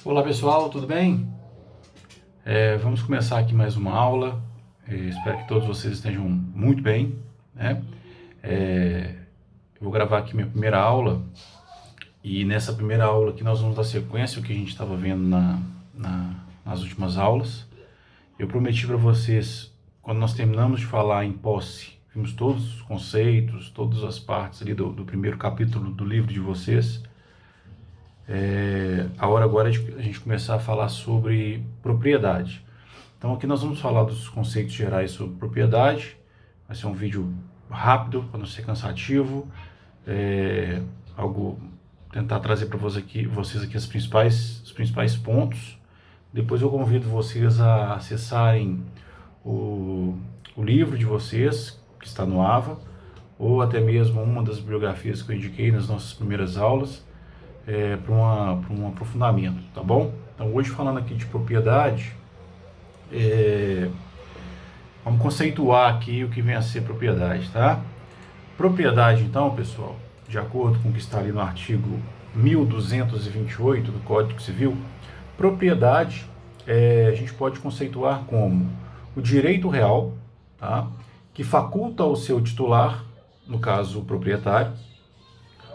Olá pessoal, tudo bem? Vamos começar aqui mais uma aula. Espero que todos vocês estejam muito bem, né? Eu vou gravar aqui minha primeira aula e nessa primeira aula aqui nós vamos dar sequência ao que a gente estava vendo nas últimas aulas. Eu prometi para vocês, quando nós terminamos de falar em posse, vimos todos os conceitos, todas as partes ali do primeiro capítulo do livro de vocês. A hora agora é de a gente começar a falar sobre propriedade. Então aqui nós vamos falar dos conceitos gerais sobre propriedade. Vai ser um vídeo rápido, para não ser cansativo. Algo tentar trazer para vocês aqui os principais pontos. Depois eu convido vocês a acessarem o livro de vocês, que está no AVA, ou até mesmo uma das bibliografias que eu indiquei nas nossas primeiras aulas, para um aprofundamento, tá bom? Então hoje, falando aqui de propriedade, vamos conceituar aqui o que vem a ser propriedade, tá? Propriedade, então, pessoal, de acordo com o que está ali no artigo 1228 do Código Civil, propriedade a gente pode conceituar como o direito real, tá? Que faculta ao seu titular, no caso o proprietário,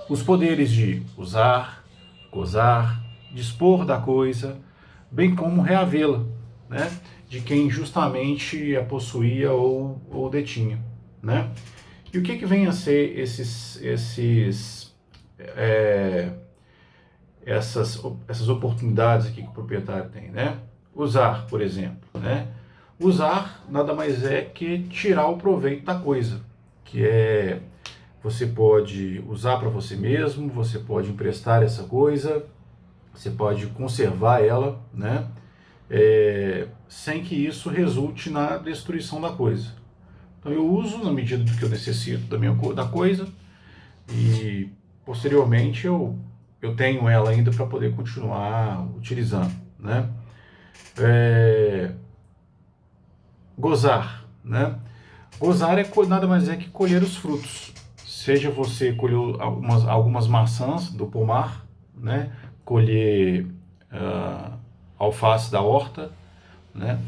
os poderes de usar, gozar, dispor da coisa, bem como reavê-la, né, de quem justamente a possuía ou detinha, né? E o que vem a ser essas oportunidades aqui que o proprietário tem, né? Usar, por exemplo, né? Usar nada mais é que tirar o proveito da coisa, que é você pode usar para você mesmo, você pode emprestar essa coisa, você pode conservar ela, né? Sem que isso resulte na destruição da coisa. Então eu uso na medida do que eu necessito da coisa e posteriormente eu tenho ela ainda para poder continuar utilizando, né? Gozar, né? Gozar nada mais é que colher os frutos. Seja você colher algumas maçãs do pomar, né? Colher alface da horta, né?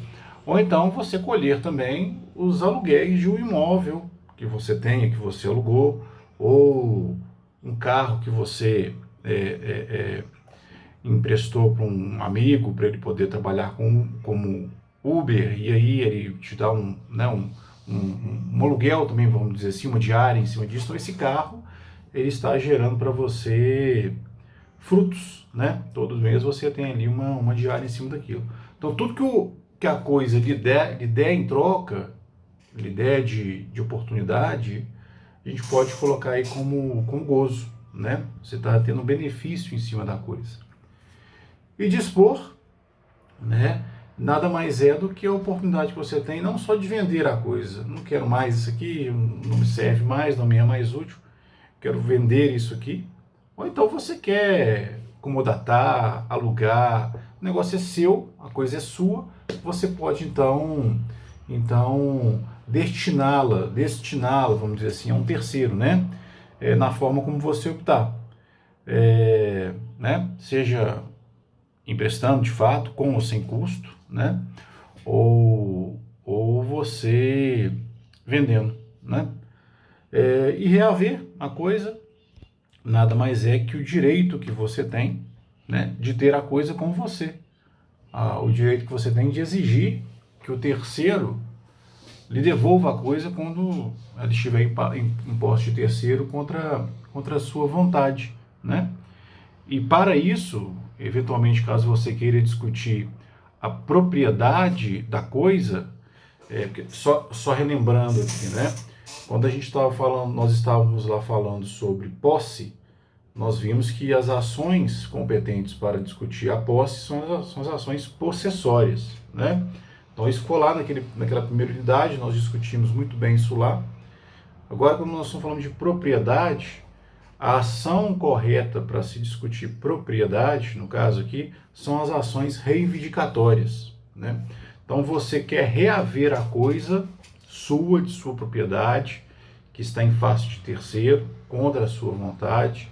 Ou então você colher também os aluguéis de um imóvel que você tenha, que você alugou, ou um carro que você emprestou para um amigo para ele poder trabalhar como Uber, e aí ele te dá um aluguel também, vamos dizer assim, uma diária em cima disso. Então esse carro ele está gerando para você frutos, né? Todo mês você tem ali uma diária em cima daquilo. Então tudo que a coisa lhe der em troca, lhe der de oportunidade, a gente pode colocar aí como gozo, né? Você está tendo um benefício em cima da coisa. E dispor, né? Nada mais é do que a oportunidade que você tem, não só de vender a coisa. Não quero mais isso aqui, não me serve mais, não me é mais útil, quero vender isso aqui. Ou então você quer comodatar, alugar, o negócio é seu, a coisa é sua, você pode então destiná-la, vamos dizer assim, a um terceiro, né? Na forma como você optar. Né? Seja emprestando de fato, com ou sem custo, né? Ou você vendendo, né? E reaver a coisa nada mais é que o direito que você tem, né, de ter a coisa com você. O direito que você tem de exigir que o terceiro lhe devolva a coisa quando ela estiver em posse de terceiro contra a sua vontade, né? E para isso, eventualmente, caso você queira discutir a propriedade da coisa, só relembrando aqui, né? Quando a gente estava falando, nós estávamos lá falando sobre posse, nós vimos que as ações competentes para discutir a posse são as ações possessórias, né? Então isso ficou lá naquela primeira unidade, nós discutimos muito bem isso lá. Agora, como nós estamos falando de propriedade, a ação correta para se discutir propriedade, no caso aqui, são as ações reivindicatórias, né? Então você quer reaver a coisa de sua propriedade, que está em face de terceiro, contra a sua vontade,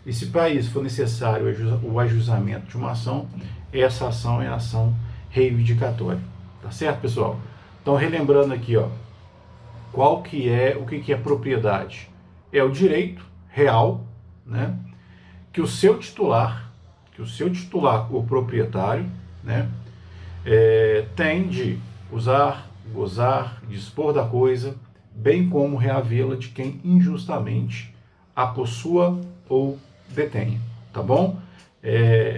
E se para isso for necessário o ajuizamento de uma ação, essa ação é a ação reivindicatória. Tá certo, pessoal? Então, relembrando aqui, ó, o que é propriedade? É o direito real, né, que o seu titular, o proprietário, né, tem de usar, gozar, dispor da coisa, bem como reavê-la de quem injustamente a possua ou detenha, tá bom?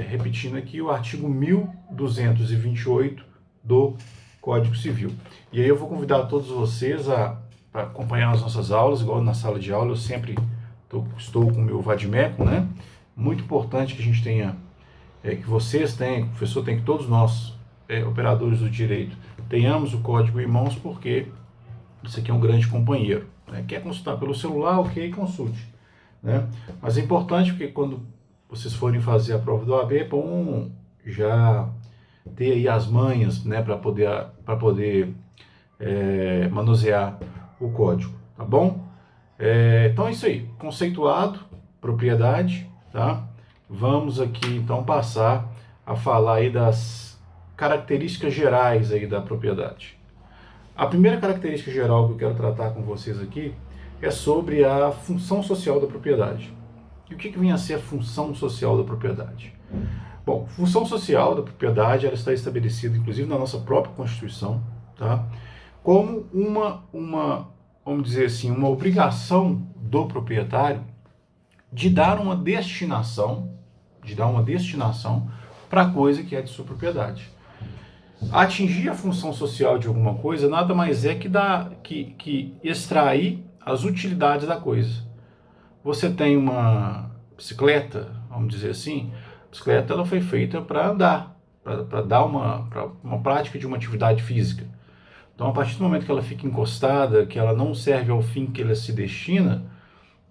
Repetindo aqui o artigo 1228 do Código Civil. E aí eu vou convidar todos vocês a acompanhar as nossas aulas, igual na sala de aula, eu sempre estou com o meu vadimeco, né? Muito importante que a gente tenha, que vocês tenham, que o professor tem, que todos nós, operadores do direito, tenhamos o código em mãos, porque isso aqui é um grande companheiro. Né? Quer consultar pelo celular, ok, consulte. Né? Mas é importante porque quando vocês forem fazer a prova do AB, é bom já ter aí as manhas, né, para poder manusear o código, tá bom? Então é isso aí, conceituado, propriedade, tá? Vamos aqui então passar a falar aí das características gerais aí da propriedade. A primeira característica geral que eu quero tratar com vocês aqui é sobre a função social da propriedade. E o que vem a ser a função social da propriedade? Bom, função social da propriedade, ela está estabelecida inclusive na nossa própria Constituição, tá? Como vamos dizer assim, uma obrigação do proprietário de dar uma destinação para a coisa que é de sua propriedade. Atingir a função social de alguma coisa nada mais é que extrair as utilidades da coisa. Você tem uma bicicleta, vamos dizer assim, a bicicleta ela foi feita para andar, para dar uma prática de uma atividade física. Então, a partir do momento que ela fica encostada, que ela não serve ao fim que ela se destina,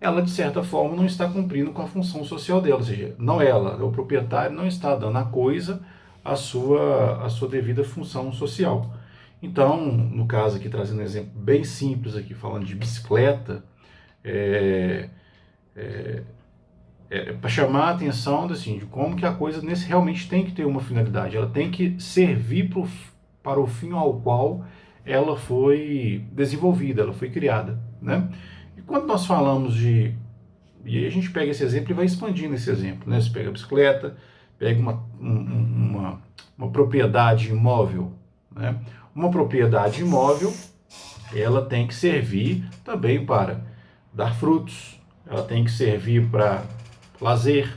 ela, de certa forma, não está cumprindo com a função social dela. Ou seja, não ela, o proprietário não está dando à coisa a sua devida função social. Então, no caso aqui, trazendo um exemplo bem simples aqui, falando de bicicleta, para chamar a atenção assim, de como que a coisa realmente tem que ter uma finalidade. Ela tem que servir para o fim ao qual ela foi desenvolvida, ela foi criada, né? E quando nós falamos de... E aí a gente pega esse exemplo e vai expandindo esse exemplo, né? Você pega a bicicleta, pega uma propriedade imóvel, né? Uma propriedade imóvel, ela tem que servir também para dar frutos, ela tem que servir para lazer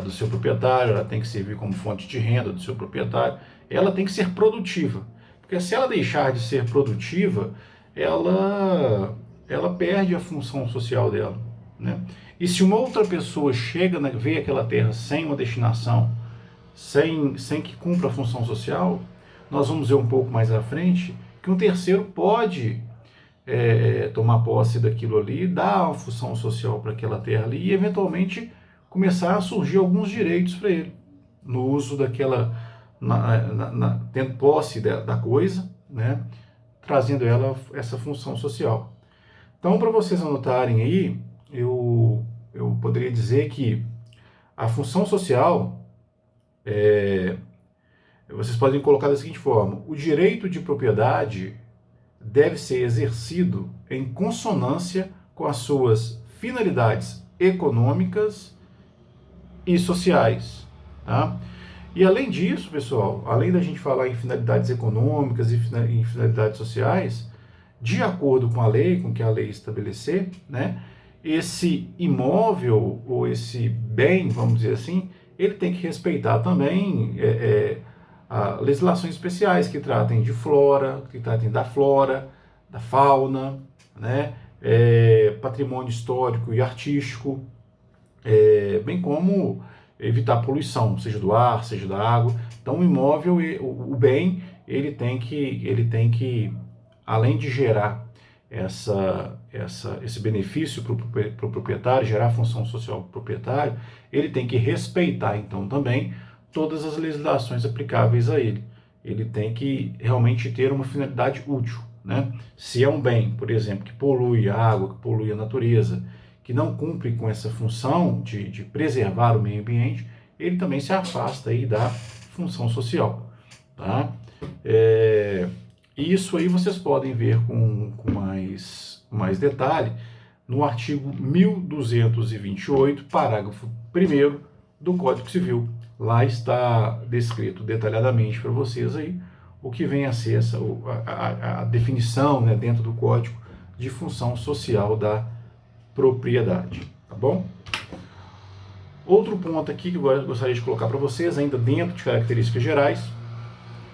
do seu proprietário, ela tem que servir como fonte de renda do seu proprietário, ela tem que ser produtiva. Porque se ela deixar de ser produtiva, ela perde a função social dela, né? E se uma outra pessoa chega, vê aquela terra sem uma destinação, sem que cumpra a função social, nós vamos ver um pouco mais à frente que um terceiro pode tomar posse daquilo ali, dar uma função social para aquela terra ali e eventualmente começar a surgir alguns direitos para ele no uso daquela, tendo posse da coisa, né, trazendo essa função social. Então, para vocês anotarem aí, eu poderia dizer que a função social, vocês podem colocar da seguinte forma: o direito de propriedade deve ser exercido em consonância com as suas finalidades econômicas e sociais, tá? E além disso, pessoal, além da gente falar em finalidades econômicas e em finalidades sociais, de acordo com a lei, com que a lei estabelecer, né, esse imóvel ou esse bem, vamos dizer assim, ele tem que respeitar também legislações especiais que tratem de flora, que tratem da flora, da fauna, né, patrimônio histórico e artístico, bem como evitar poluição, seja do ar, seja da água. Então o imóvel, o bem, ele tem que além de gerar esse benefício para o proprietário, gerar a função social para o proprietário, ele tem que respeitar então também todas as legislações aplicáveis a ele. Ele tem que realmente ter uma finalidade útil, né? Se é um bem, por exemplo, que polui a água, que polui a natureza, que não cumpre com essa função de preservar o meio ambiente, ele também se afasta aí da função social, tá? Isso aí vocês podem ver com mais detalhe no artigo 1228, parágrafo 1º do Código Civil. Lá está descrito detalhadamente para vocês aí o que vem a ser a definição, né, dentro do Código de função social da propriedade, tá bom? Outro ponto aqui que eu gostaria de colocar para vocês, ainda dentro de características gerais,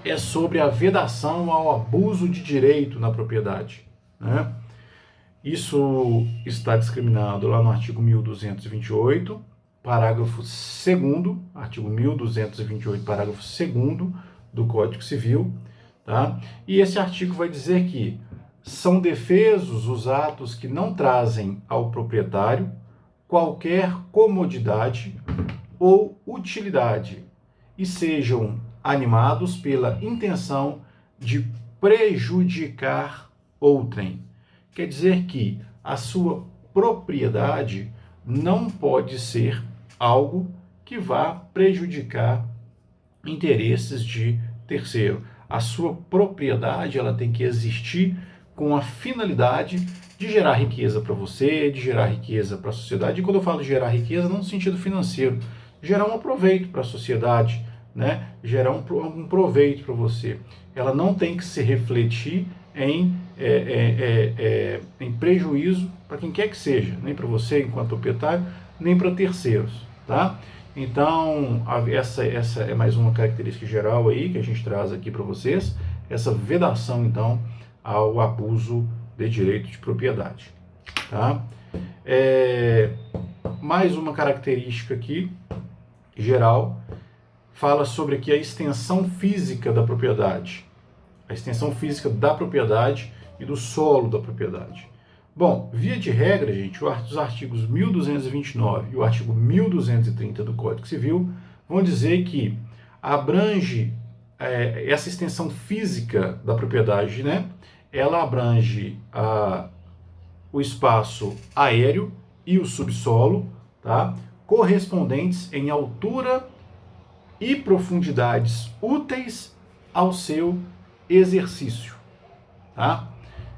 é sobre a vedação ao abuso de direito na propriedade, né? Isso está discriminado lá no artigo 1228, parágrafo 2º, artigo 1228, parágrafo 2º do Código Civil, tá? E esse artigo vai dizer que são defesos os atos que não trazem ao proprietário qualquer comodidade ou utilidade e sejam animados pela intenção de prejudicar outrem. Quer dizer que a sua propriedade não pode ser algo que vá prejudicar interesses de terceiro. A sua propriedade, ela tem que existir com a finalidade de gerar riqueza para você, de gerar riqueza para a sociedade. E quando eu falo de gerar riqueza, não no sentido financeiro, gerar um proveito para a sociedade, né? Gerar um proveito para você. Ela não tem que se refletir em prejuízo para quem quer que seja, nem para você enquanto proprietário, nem para terceiros, tá? Então, essa é mais uma característica geral aí que a gente traz aqui para vocês, essa vedação, então, ao abuso de direito de propriedade, tá? Mais uma característica aqui, geral, fala sobre aqui a extensão física da propriedade. A extensão física da propriedade e do solo da propriedade. Bom, via de regra, gente, os artigos 1229 e o artigo 1230 do Código Civil vão dizer que abrange essa extensão física da propriedade, né? Ela abrange o espaço aéreo e o subsolo, tá? Correspondentes em altura e profundidades úteis ao seu exercício, tá?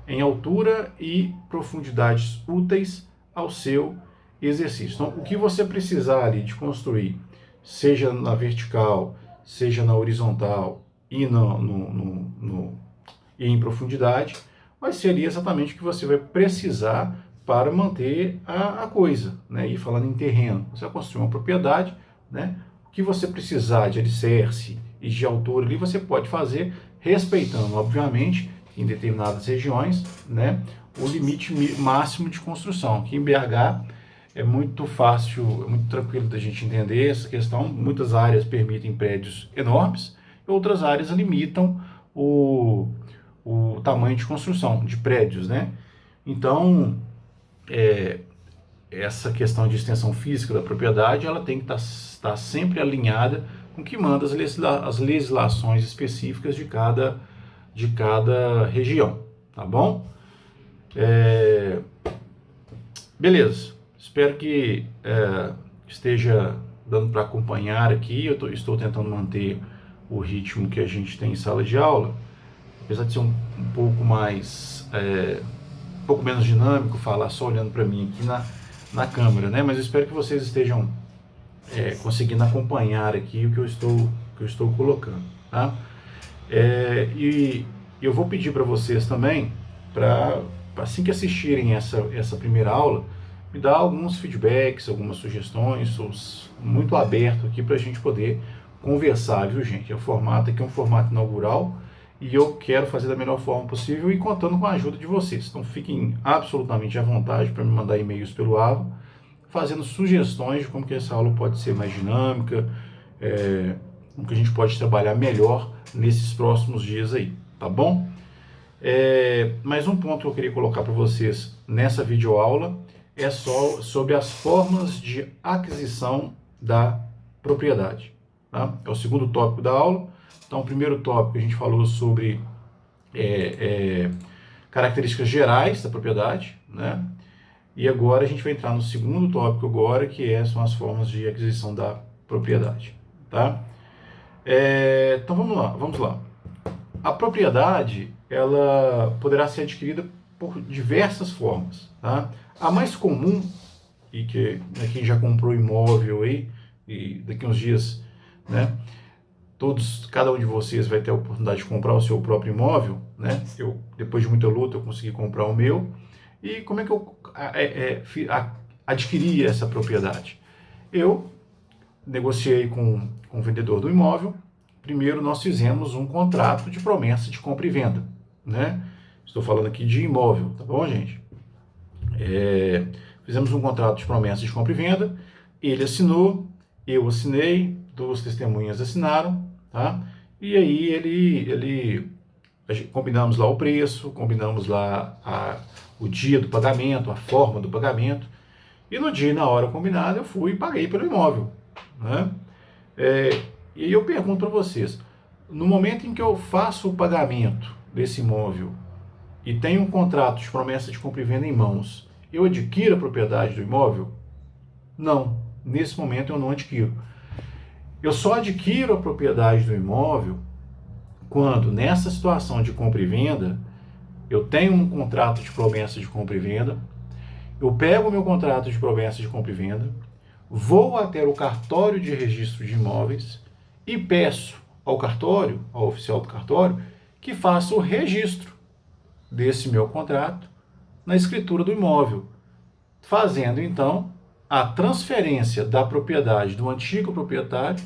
Em altura e profundidades úteis ao seu exercício. Então, o que você precisar ali de construir, seja na vertical, seja na horizontal e e em profundidade, vai ser ali exatamente o que você vai precisar para manter a coisa, né? E falando em terreno, você vai construir uma propriedade, né? O que você precisar de alicerce e de altura ali, você pode fazer, respeitando, obviamente, em determinadas regiões, né, o limite máximo de construção. Aqui em BH é muito fácil, é muito tranquilo da gente entender essa questão. Muitas áreas permitem prédios enormes, e outras áreas limitam o tamanho de construção de prédios, né? Então, essa questão de extensão física da propriedade, ela tem que estar sempre alinhada com o que manda as legislações específicas de cada região, tá bom? Beleza, espero que esteja dando para acompanhar aqui. Eu estou tentando manter o ritmo que a gente tem em sala de aula, apesar de ser um pouco mais, um pouco menos dinâmico, falar só olhando para mim aqui na câmera, né? Mas eu espero que vocês estejam conseguindo acompanhar aqui o que eu estou colocando, tá? E eu vou pedir para vocês também, para assim que assistirem essa primeira aula, me dar alguns feedbacks, algumas sugestões. Sou muito aberto aqui para a gente poder conversar, viu, gente? O formato aqui é um formato inaugural e eu quero fazer da melhor forma possível e contando com a ajuda de vocês. Então fiquem absolutamente à vontade para me mandar e-mails pelo AVA, fazendo sugestões de como que essa aula pode ser mais dinâmica, como que a gente pode trabalhar melhor nesses próximos dias aí, tá bom? Mais um ponto que eu queria colocar para vocês nessa videoaula é só sobre as formas de aquisição da propriedade, tá? É o segundo tópico da aula. Então, o primeiro tópico a gente falou sobre características gerais da propriedade, né? E agora a gente vai entrar no segundo tópico agora, que são as formas de aquisição da propriedade, tá? Então vamos lá. A propriedade, ela poderá ser adquirida por diversas formas, tá? A mais comum, e que quem já comprou imóvel aí, e daqui uns dias, né, cada um de vocês vai ter a oportunidade de comprar o seu próprio imóvel, né? Eu, depois de muita luta, eu consegui comprar o meu. E como é que eu adquiri essa propriedade? Eu negociei com o vendedor do imóvel. Primeiro nós fizemos um contrato de promessa de compra e venda, né? Estou falando aqui de imóvel, tá bom, gente? Fizemos um contrato de promessa de compra e venda, ele assinou, eu assinei, duas testemunhas assinaram, tá? E aí combinamos lá o preço, combinamos lá o dia do pagamento, a forma do pagamento, e no dia e na hora combinada eu fui e paguei pelo imóvel, né? E aí eu pergunto para vocês, no momento em que eu faço o pagamento desse imóvel e tenho um contrato de promessa de compra e venda em mãos, eu adquiro a propriedade do imóvel? Não, nesse momento eu não adquiro. Eu só adquiro a propriedade do imóvel quando, nessa situação de compra e venda, eu tenho um contrato de promessa de compra e venda, eu pego o meu contrato de promessa de compra e venda, vou até o cartório de registro de imóveis e peço ao cartório, ao oficial do cartório, que faça o registro desse meu contrato na escritura do imóvel, fazendo então a transferência da propriedade do antigo proprietário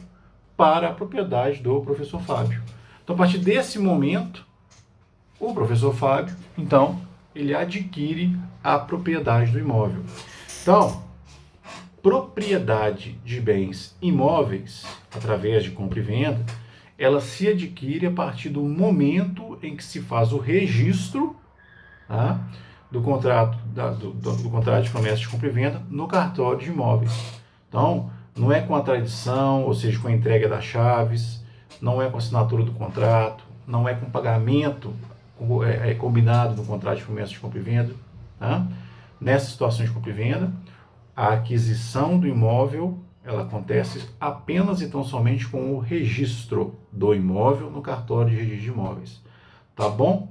para a propriedade do professor Fábio. Então, a partir desse momento, o professor Fábio, então, ele adquire a propriedade do imóvel. Então, propriedade de bens imóveis, através de compra e venda, ela se adquire a partir do momento em que se faz o registro, tá, do contrato de promessa de compra e venda no cartório de imóveis. Então, não é com a tradição, ou seja, com a entrega das chaves, não é com a assinatura do contrato, não é com pagamento combinado no contrato de promessa de compra e venda. Tá? Nessa situação de compra e venda, a aquisição do imóvel ela acontece apenas e tão somente com o registro do imóvel no cartório de registro de imóveis. Tá bom?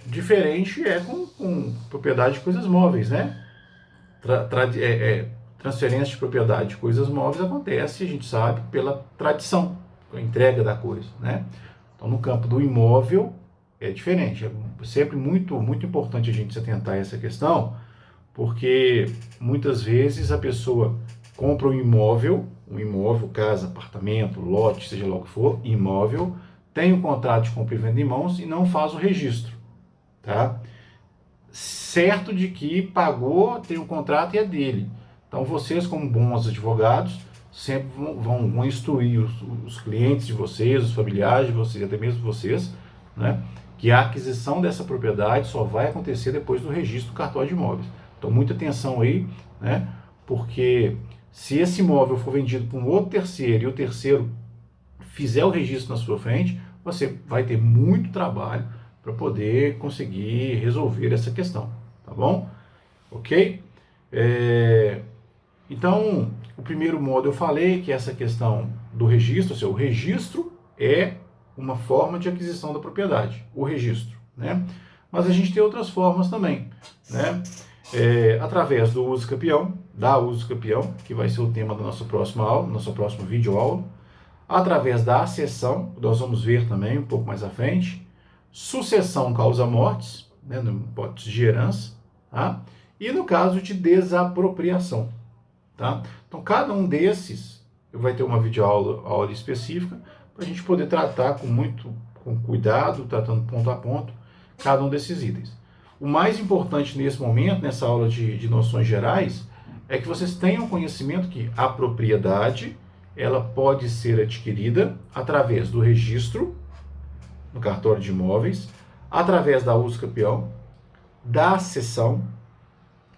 Diferente com propriedade de coisas móveis, né? Transferência de propriedade de coisas móveis acontece, a gente sabe, pela tradição, a entrega da coisa, né? Então, no campo do imóvel, é diferente. É sempre muito, muito importante a gente se atentar a essa questão, porque muitas vezes a pessoa compra um imóvel, casa, apartamento, lote, seja lá o que for, imóvel, tem um contrato de compra e venda em mãos e não faz o registro, tá? Certo de que pagou, tem um contrato e é dele. Então vocês, como bons advogados, sempre vão instruir os clientes de vocês, os familiares de vocês, até mesmo vocês, né, que a aquisição dessa propriedade só vai acontecer depois do registro do cartório de imóveis. Então muita atenção aí, né, porque se esse imóvel for vendido para um outro terceiro e o terceiro fizer o registro na sua frente, você vai ter muito trabalho para poder conseguir resolver essa questão, tá bom? Ok? Então, o primeiro modo eu falei que é essa questão do registro, ou seja, o registro é uma forma de aquisição da propriedade, o registro, né? Mas a gente tem outras formas também, né? Através do uso campeão, da uso campeão, que vai ser o tema da nossa próxima aula, nossa próxima videoaula, através da acessão, nós vamos ver também um pouco mais à frente, sucessão causa mortes, né, no hipótese de herança, tá? E no caso de desapropriação, tá? Então, cada um desses vai ter uma videoaula específica para a gente poder tratar com cuidado, tratando ponto a ponto, cada um desses itens. O mais importante nesse momento, nessa aula de noções gerais, é que vocês tenham conhecimento que a propriedade ela pode ser adquirida através do registro no cartório de imóveis, através da uso campeão, da cessão,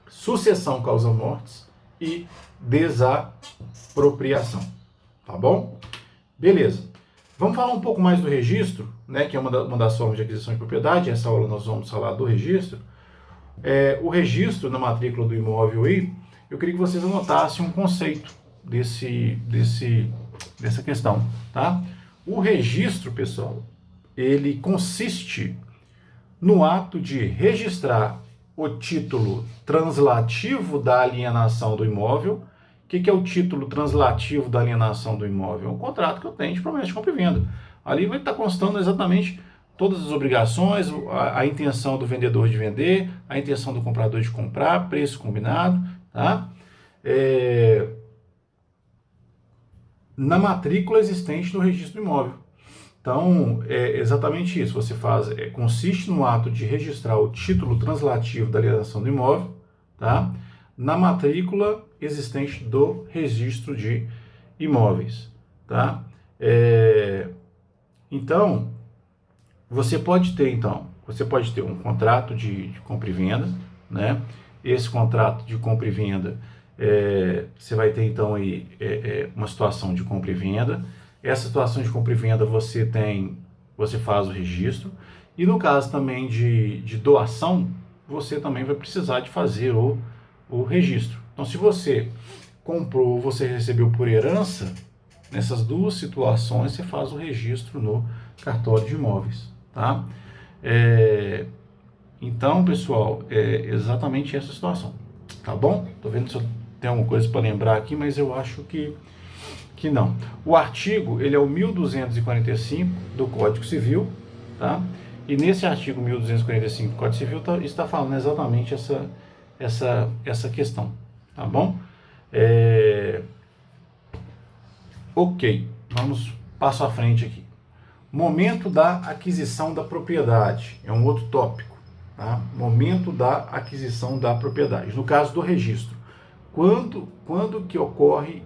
sucessão causa mortes e desapropriação. Tá bom? Beleza. Vamos falar um pouco mais do registro, né, que é uma das formas de aquisição de propriedade. Essa aula nós vamos falar do registro. O registro na matrícula do imóvel aí, eu queria que vocês anotassem um conceito dessa questão, tá? O registro, pessoal, ele consiste no ato de registrar o título translativo da alienação do imóvel. O que é o título translativo da alienação do imóvel? É um contrato que eu tenho de promessa de compra e venda. Ali vai estar constando exatamente todas as obrigações, a intenção do vendedor de vender, a intenção do comprador de comprar, preço combinado, tá? Na matrícula existente no registro do imóvel. Então, é exatamente isso. Você faz, consiste no ato de registrar o título translativo da alienação do imóvel, tá? Na matrícula existente do registro de imóveis, tá? Então, você pode ter um contrato de compra e venda, né? Esse contrato de compra e venda, você vai ter então aí uma situação de compra e venda. Essa situação de compra e venda você faz o registro, e no caso também de doação, você também vai precisar de fazer o registro. Então, se você comprou ou você recebeu por herança, nessas duas situações você faz o registro no cartório de imóveis, tá? Então, pessoal, é exatamente essa situação, tá bom? Tô vendo se eu tenho alguma coisa para lembrar aqui, mas eu acho que não. O artigo, ele é o 1245 do Código Civil, tá? E nesse artigo 1245 do Código Civil está falando exatamente essa questão, tá bom? Ok, vamos passo à frente aqui. Momento da aquisição da propriedade, é um outro tópico, tá? Momento da aquisição da propriedade, no caso do registro. Quando que ocorre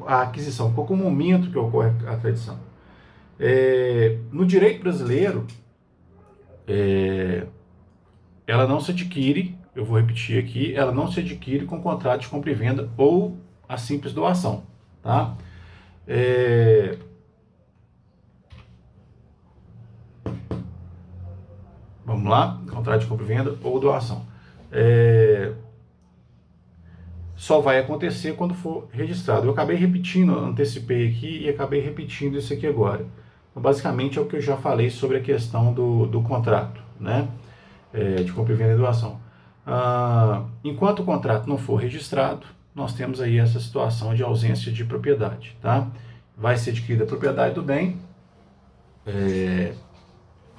a aquisição? Qual é o momento que ocorre a aquisição? No direito brasileiro, ela não se adquire, eu vou repetir aqui, ela não se adquire com contrato de compra e venda ou a simples doação, tá? Vamos lá, contrato de compra e venda ou doação. Só vai acontecer quando for registrado. Eu acabei repetindo, antecipei aqui e acabei repetindo isso aqui agora. Então, basicamente é o que eu já falei sobre a questão do contrato, né? De compra e venda e doação. Enquanto o contrato não for registrado, nós temos aí essa situação de ausência de propriedade, tá? Vai ser adquirida a propriedade do bem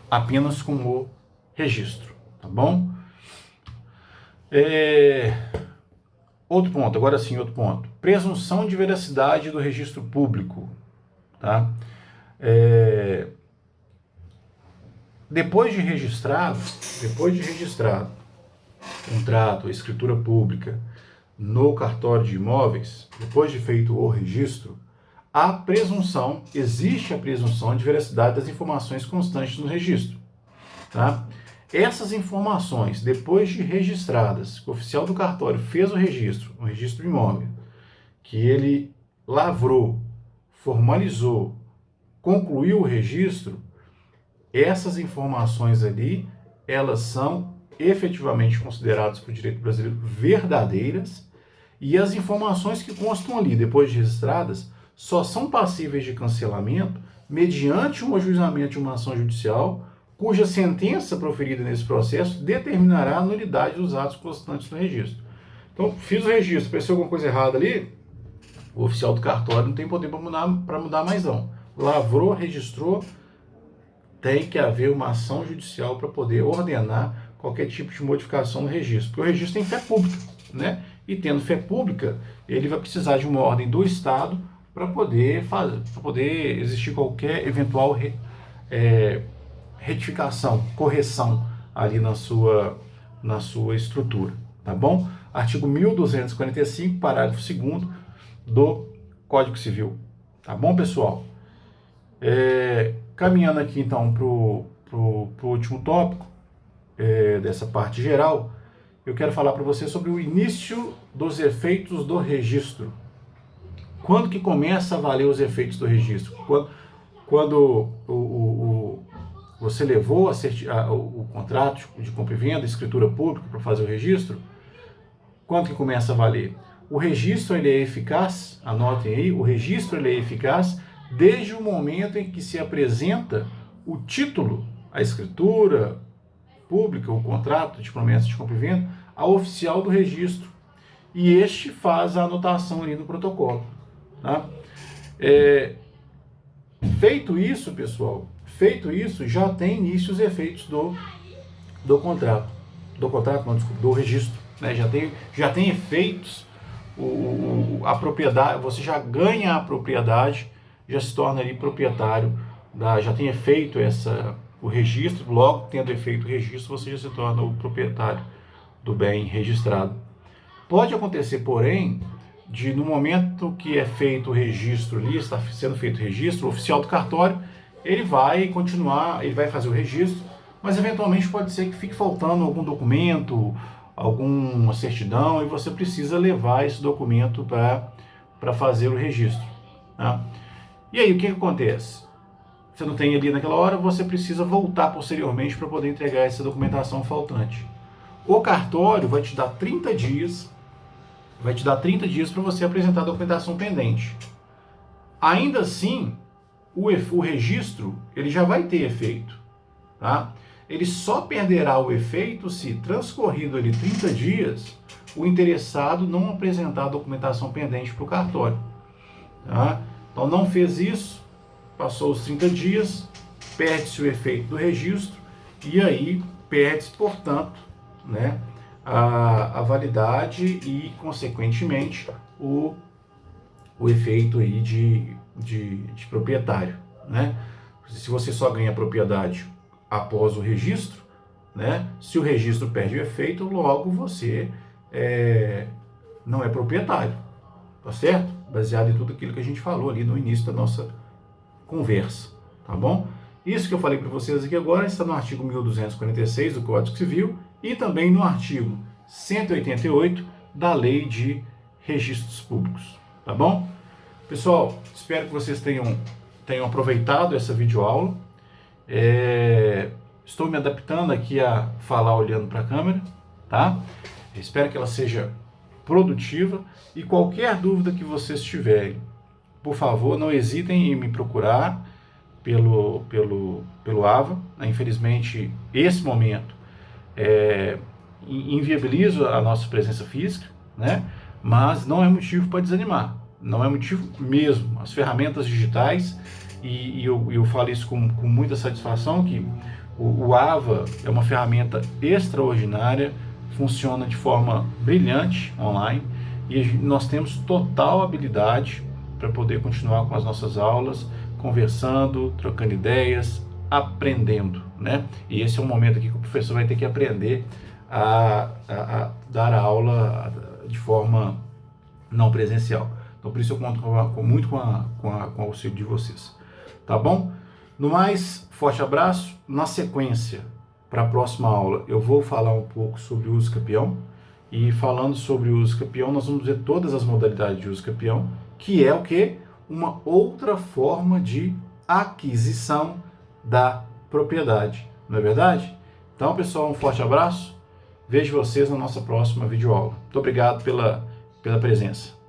apenas com o registro, tá bom? Outro ponto, agora sim, outro ponto. Presunção de veracidade do registro público, tá? Depois de registrado, contrato, escritura pública no cartório de imóveis, depois de feito o registro, existe a presunção de veracidade das informações constantes no registro, tá? Essas informações, depois de registradas, que o oficial do cartório fez o registro imóvel, que ele lavrou, formalizou, concluiu o registro, essas informações ali, elas são efetivamente consideradas por direito brasileiro verdadeiras, e as informações que constam ali, depois de registradas, só são passíveis de cancelamento mediante um ajuizamento de uma ação judicial, cuja sentença proferida nesse processo determinará a nulidade dos atos constantes no registro. Então, fiz o registro, pensei alguma coisa errada ali, o oficial do cartório não tem poder para mudar mais não. Lavrou, registrou, tem que haver uma ação judicial para poder ordenar qualquer tipo de modificação no registro, porque o registro tem fé pública, né? E tendo fé pública, ele vai precisar de uma ordem do Estado para poder existir qualquer eventual retificação, correção ali na sua estrutura, tá bom? Artigo 1245, parágrafo 2º do Código Civil, tá bom, pessoal? Caminhando aqui então para o último tópico dessa parte geral, eu quero falar para você sobre o início dos efeitos do registro. Quando que começa a valer os efeitos do registro? Quando você levou o contrato de compra e venda, escritura pública para fazer o registro, quanto que começa a valer? O registro ele é eficaz, anotem aí, o registro ele é eficaz desde o momento em que se apresenta o título, a escritura pública, o contrato de promessa de compra e venda, ao oficial do registro. E este faz a anotação ali no protocolo. Tá? Feito isso, pessoal, já tem início os efeitos do contrato. Do registro. Né? Já tem efeitos, a propriedade, você já ganha a propriedade, já se torna ali proprietário, já tem efeito o registro, logo tendo efeito o registro, você já se torna o proprietário do bem registrado. Pode acontecer, porém, no momento que é feito o registro ali, está sendo feito o registro, o oficial do cartório, ele vai continuar, ele vai fazer o registro, mas eventualmente pode ser que fique faltando algum documento, alguma certidão, e você precisa levar esse documento para fazer o registro. Tá? E aí, o que acontece? Você não tem ali naquela hora, você precisa voltar posteriormente para poder entregar essa documentação faltante. O cartório vai te dar 30 dias, para você apresentar a documentação pendente. Ainda assim, o registro ele já vai ter efeito. Tá? Ele só perderá o efeito se, transcorrido ali 30 dias, o interessado não apresentar a documentação pendente para o cartório. Tá? Então, não fez isso, passou os 30 dias, perde-se o efeito do registro e aí perde-se, portanto, né, a validade e, consequentemente, o efeito aí de proprietário. Né? Se você só ganha propriedade após o registro, né, se o registro perde o efeito, logo você não é proprietário. Tá certo? Baseado em tudo aquilo que a gente falou ali no início da nossa conversa. Tá bom? Isso que eu falei para vocês aqui agora está no artigo 1246 do Código Civil e também no artigo 188 da Lei de Registros Públicos. Tá bom? Pessoal, espero que vocês tenham aproveitado essa videoaula. Estou me adaptando aqui a falar olhando para a câmera, tá? Espero que ela seja produtiva e qualquer dúvida que vocês tiverem, por favor, não hesitem em me procurar pelo AVA. Infelizmente, esse momento inviabiliza a nossa presença física, né? Mas não é motivo para desanimar, não é motivo mesmo. As ferramentas digitais, e eu falo isso com muita satisfação, que o AVA é uma ferramenta extraordinária, funciona de forma brilhante online e nós temos total habilidade para poder continuar com as nossas aulas, conversando, trocando ideias, aprendendo, né? E esse é um momento aqui que o professor vai ter que aprender a dar a aula de forma não presencial. Então, por isso eu conto muito com o auxílio de vocês. Tá bom? No mais, forte abraço. Na sequência, para a próxima aula, eu vou falar um pouco sobre o uso capião. E falando sobre o uso capião, nós vamos ver todas as modalidades de uso capião, que é o quê? Uma outra forma de aquisição da propriedade. Não é verdade? Então, pessoal, um forte abraço. Vejo vocês na nossa próxima videoaula. Muito obrigado pela presença.